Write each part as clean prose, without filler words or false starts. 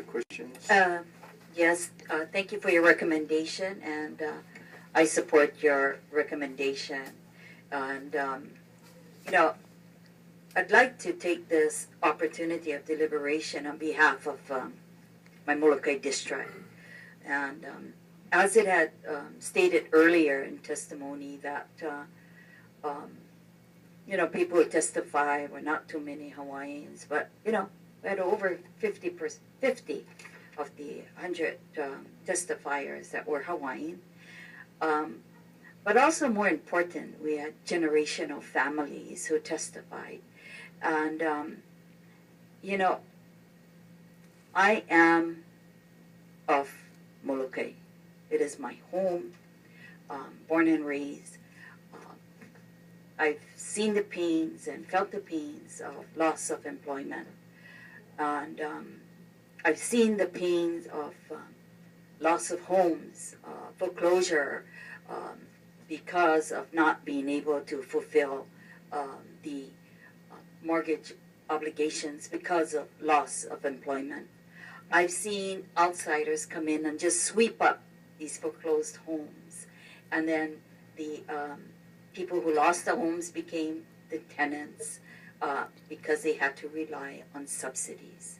questions? Yes, thank you for your recommendation, and I support your recommendation. And, you know, I'd like to take this opportunity of deliberation on behalf of my Molokai district. And as it had stated earlier in testimony that, people who testify were not too many Hawaiians, but, we had over 50 of the 100 testifiers that were Hawaiian. But also more important, we had generational families who testified. And, I am of Molokai. It is my home, born and raised. I've seen the pains and felt the pains of loss of employment. And I've seen the pains of loss of homes, foreclosure, because of not being able to fulfill the mortgage obligations because of loss of employment. I've seen outsiders come in and just sweep up these foreclosed homes. And then the people who lost the homes became the tenants because they had to rely on subsidies.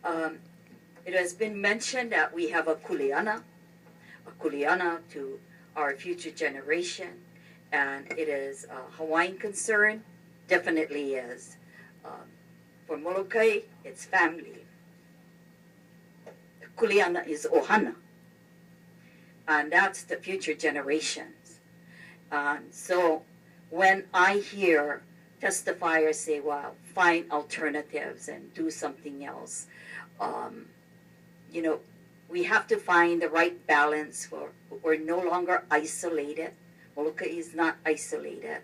It has been mentioned that we have a kuleana to our future generation, and it is a Hawaiian concern, definitely is. For Molokai, it's family. The kuleana is ohana, and that's the future generations. So when I hear testifiers say, well, find alternatives and do something else, we have to find the right balance for we're no longer isolated. Molokai is not isolated.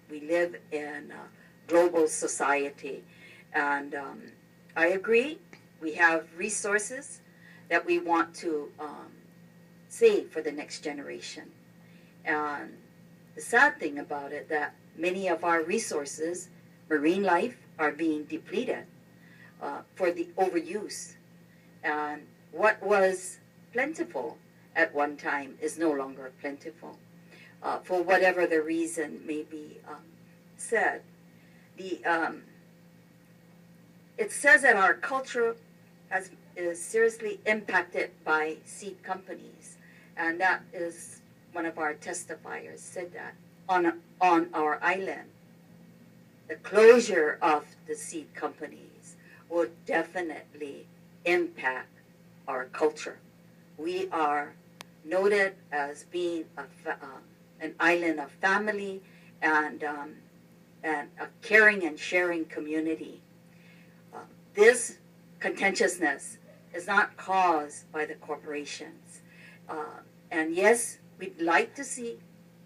We live in a global society. And I agree, we have resources that we want to save for the next generation. And the sad thing about it, that many of our resources, marine life, are being depleted for the overuse. And what was plentiful at one time is no longer plentiful, for whatever the reason may be said. It says that our culture is seriously impacted by seed companies, and that is one of our testifiers said that on our island. The closure of the seed companies would definitely impact our culture. We are noted as being an island of family and a caring and sharing community. This contentiousness is not caused by the corporations. And yes, we'd like to see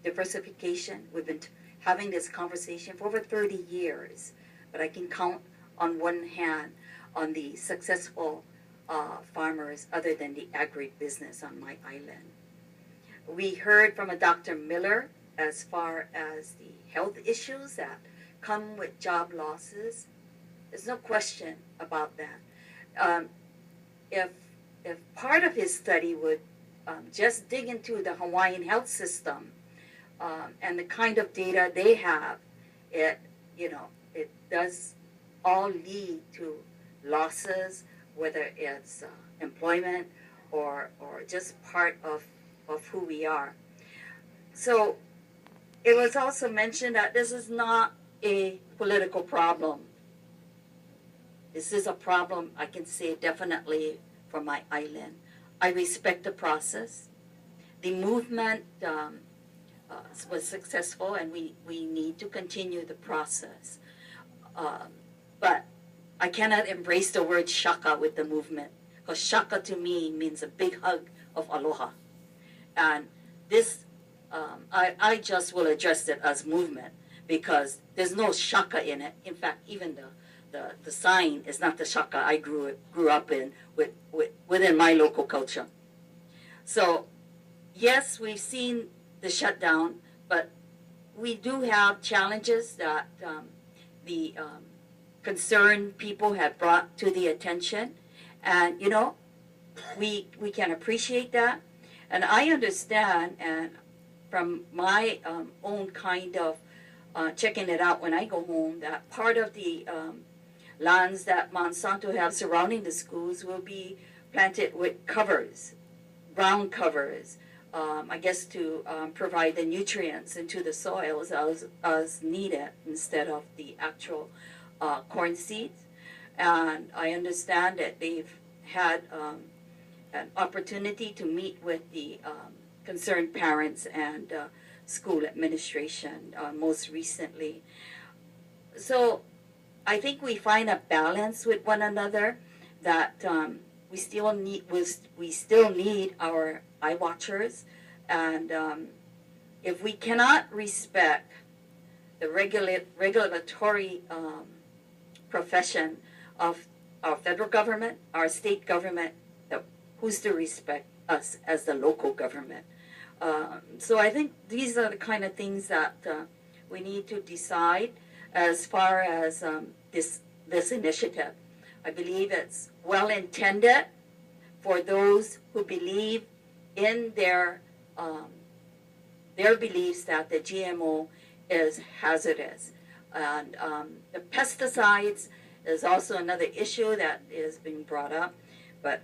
diversification. We've been having this conversation for over 30 years, but I can count on one hand on the successful farmers other than the agribusiness on my island. We heard from a Dr. Miller as far as the health issues that come with job losses. There's no question about that. If part of his study would just dig into the Hawaiian health system and the kind of data they have, it does all lead to losses, whether it's employment or just part of who we are. So it was also mentioned that this is not a political problem. This is a problem, I can say definitely, for my island. I respect the process. The movement was successful, and we need to continue the process. But I cannot embrace the word shaka with the movement, because shaka to me means a big hug of aloha. And this, I just will address it as movement, because there's no shaka in it. In fact, even the sign is not the shaka I grew up in within my local culture. So yes, we've seen the shutdown, but we do have challenges that the concerned people have brought to the attention, And, you know, we can appreciate that. And I understand, and from my own kind of checking it out when I go home, that part of the lands that Monsanto have surrounding the schools will be planted with covers, ground covers, I guess to provide the nutrients into the soils as needed instead of the actual corn seeds. And I understand that they've had an opportunity to meet with the concerned parents and school administration most recently. So I think we find a balance with one another that we still need our eye watchers, and if we cannot respect the regulatory profession of our federal government, our state government, who's to respect us as the local government? So I think these are the kind of things that we need to decide as far as this initiative. I believe it's well intended for those who believe in their beliefs that the GMO is hazardous. And the pesticides is also another issue that is being brought up. But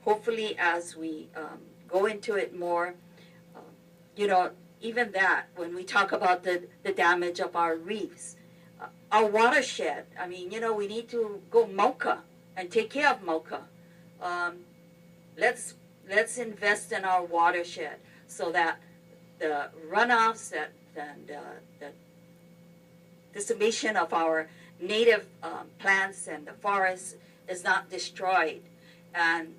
hopefully as we go into it more, you know, even that, when we talk about the damage of our reefs, our watershed, I mean, you know, we need to go MOCA and take care of MOCA. Let's invest in our watershed so that the runoffs and the decimation of our native plants and the forests is not destroyed. And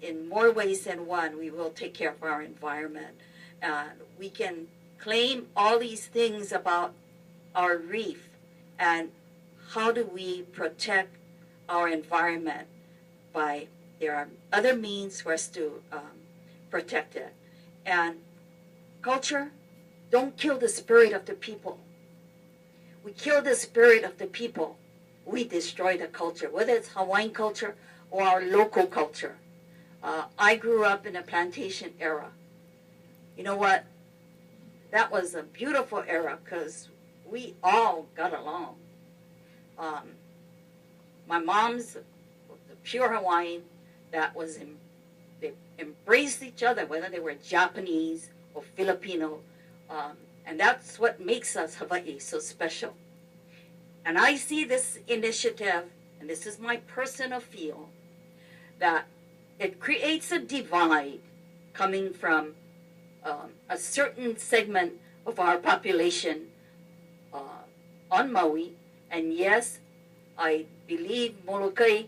in more ways than one, we will take care of our environment. We can claim all these things about our reef, and how do we protect our environment? There are other means for us to protect it. And culture, don't kill the spirit of the people. We kill the spirit of the people, we destroy the culture, whether it's Hawaiian culture or our local culture. I grew up in a plantation era. You know what? That was a beautiful era because we all got along. My mom's the pure Hawaiian that was they embraced each other, whether they were Japanese or Filipino, and that's what makes us Hawaii so special. And I see this initiative, and this is my personal feel, that it creates a divide coming from a certain segment of our population on Maui. And yes, I believe Molokai,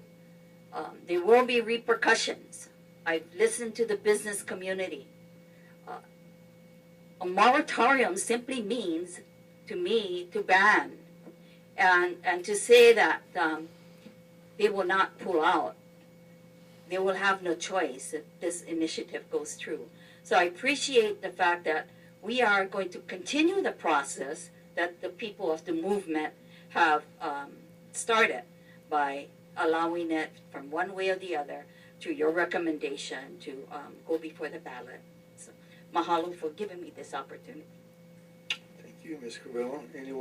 there will be repercussions. I've listened to the business community. A moratorium simply means, to me, to ban, and to say that they will not pull out. They will have no choice if this initiative goes through. So I appreciate the fact that we are going to continue the process that the people of the movement have started by allowing it from one way or the other to your recommendation to go before the ballot. So mahalo for giving me this opportunity. Thank you, Ms. Crivello. Anyone